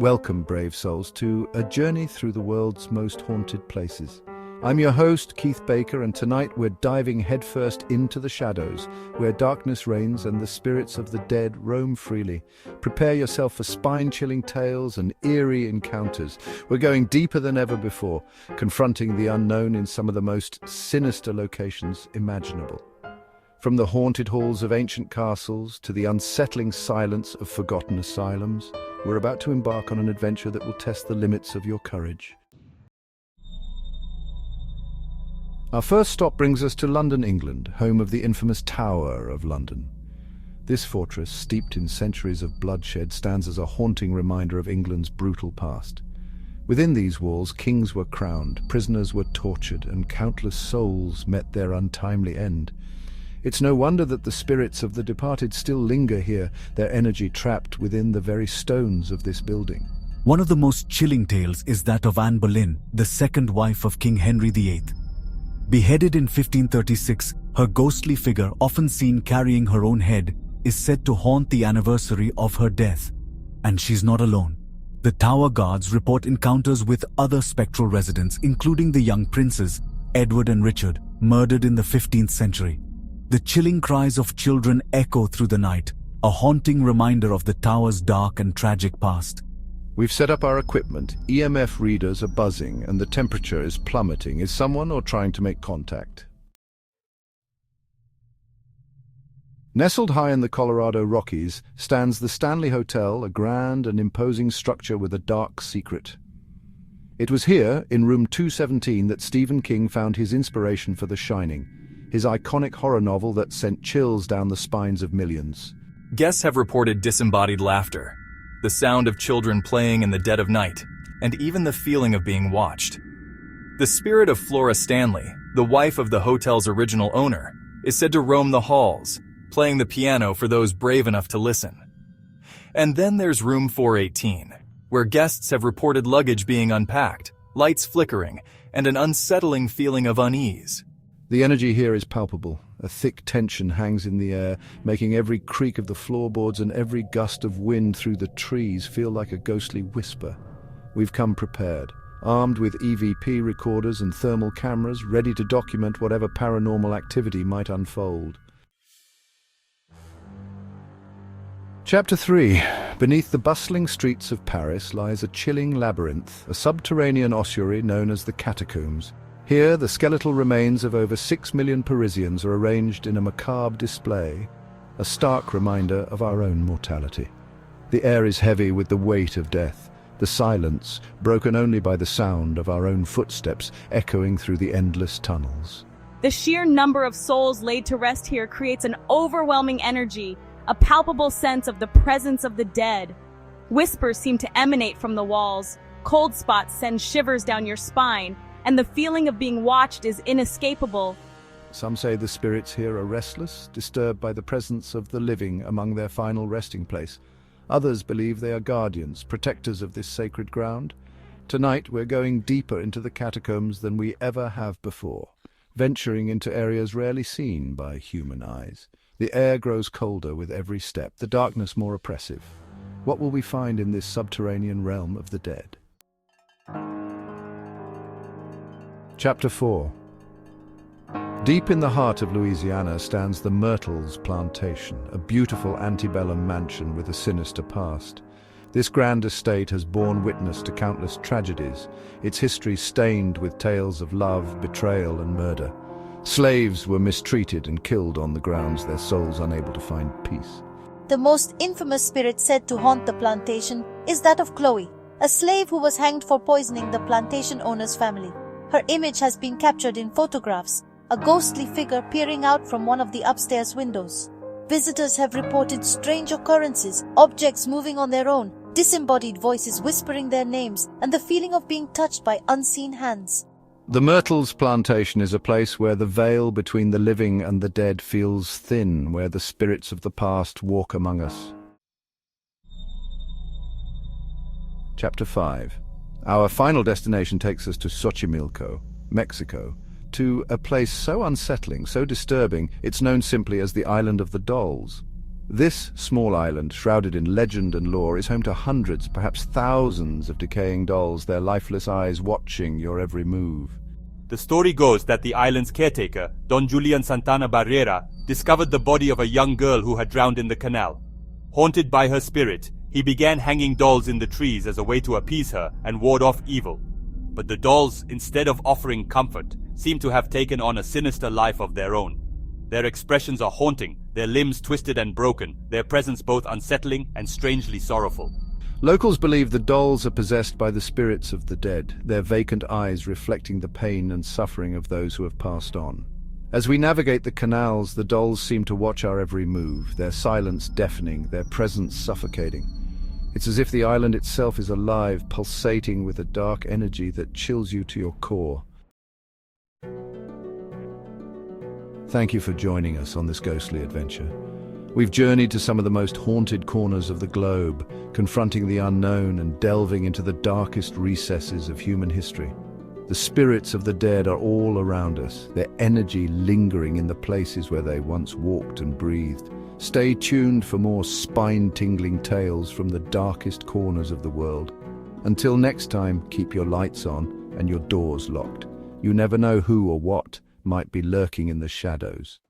Welcome, brave souls, to a journey through the world's most haunted places. I'm your host, Keith Baker, and tonight we're diving headfirst into the shadows, where darkness reigns and the spirits of the dead roam freely. Prepare yourself for spine-chilling tales and eerie encounters. We're going deeper than ever before, confronting the unknown in some of the most sinister locations imaginable. From the haunted halls of ancient castles to the unsettling silence of forgotten asylums, we're about to embark on an adventure that will test the limits of your courage. Our first stop brings us to London, England, home of the infamous Tower of London. This fortress, steeped in centuries of bloodshed, stands as a haunting reminder of England's brutal past. Within these walls, kings were crowned, prisoners were tortured, and countless souls met their untimely end. It's no wonder that the spirits of the departed still linger here, their energy trapped within the very stones of this building. One of the most chilling tales is that of Anne Boleyn, the second wife of King Henry VIII. Beheaded in 1536, her ghostly figure, often seen carrying her own head, is said to haunt the anniversary of her death. And she's not alone. The Tower Guards report encounters with other spectral residents, including the young princes, Edward and Richard, murdered in the 15th century. The chilling cries of children echo through the night, a haunting reminder of the tower's dark and tragic past. We've set up our equipment, EMF readers are buzzing, and the temperature is plummeting. Is someone or trying to make contact? Nestled high in the Colorado Rockies stands the Stanley Hotel, a grand and imposing structure with a dark secret. It was here, in room 217, that Stephen King found his inspiration for The Shining, his iconic horror novel that sent chills down the spines of millions. Guests have reported disembodied laughter, the sound of children playing in the dead of night, and even the feeling of being watched. The spirit of Flora Stanley, the wife of the hotel's original owner, is said to roam the halls, playing the piano for those brave enough to listen. And then there's room 418, where guests have reported luggage being unpacked, lights flickering, and an unsettling feeling of unease. The energy here is palpable. A thick tension hangs in the air, making every creak of the floorboards and every gust of wind through the trees feel like a ghostly whisper. We've come prepared, armed with EVP recorders and thermal cameras, ready to document whatever paranormal activity might unfold. Chapter 3. Beneath the bustling streets of Paris lies a chilling labyrinth, a subterranean ossuary known as the Catacombs. Here, the skeletal remains of over 6 million Parisians are arranged in a macabre display, a stark reminder of our own mortality. The air is heavy with the weight of death, the silence, broken only by the sound of our own footsteps, echoing through the endless tunnels. The sheer number of souls laid to rest here creates an overwhelming energy, a palpable sense of the presence of the dead. Whispers seem to emanate from the walls, cold spots send shivers down your spine, and the feeling of being watched is inescapable. Some say the spirits here are restless, disturbed by the presence of the living among their final resting place. Others believe they are guardians, protectors of this sacred ground. Tonight we're going deeper into the catacombs than we ever have before, venturing into areas rarely seen by human eyes. The air grows colder with every step, the darkness more oppressive. What will we find in this subterranean realm of the dead? Chapter 4. Deep in the heart of Louisiana stands the Myrtles Plantation, a beautiful antebellum mansion with a sinister past. This grand estate has borne witness to countless tragedies, its history stained with tales of love, betrayal, and murder. Slaves were mistreated and killed on the grounds, their souls unable to find peace. The most infamous spirit said to haunt the plantation is that of Chloe, a slave who was hanged for poisoning the plantation owner's family. Her image has been captured in photographs, a ghostly figure peering out from one of the upstairs windows. Visitors have reported strange occurrences, objects moving on their own, disembodied voices whispering their names, and the feeling of being touched by unseen hands. The Myrtles Plantation is a place where the veil between the living and the dead feels thin, where the spirits of the past walk among us. Chapter 5. Our final destination takes us to Xochimilco, Mexico, to a place so unsettling, so disturbing, it's known simply as the Island of the Dolls. This small island, shrouded in legend and lore, is home to hundreds, perhaps thousands of decaying dolls, their lifeless eyes watching your every move. The story goes that the island's caretaker, Don Julian Santana Barrera, discovered the body of a young girl who had drowned in the canal. Haunted by her spirit, he began hanging dolls in the trees as a way to appease her and ward off evil. But the dolls, instead of offering comfort, seem to have taken on a sinister life of their own. Their expressions are haunting, their limbs twisted and broken, their presence both unsettling and strangely sorrowful. Locals believe the dolls are possessed by the spirits of the dead, their vacant eyes reflecting the pain and suffering of those who have passed on. As we navigate the canals, the dolls seem to watch our every move, their silence deafening, their presence suffocating. It's as if the island itself is alive, pulsating with a dark energy that chills you to your core. Thank you for joining us on this ghostly adventure. We've journeyed to some of the most haunted corners of the globe, confronting the unknown and delving into the darkest recesses of human history. The spirits of the dead are all around us, their energy lingering in the places where they once walked and breathed. Stay tuned for more spine-tingling tales from the darkest corners of the world. Until next time, keep your lights on and your doors locked. You never know who or what might be lurking in the shadows.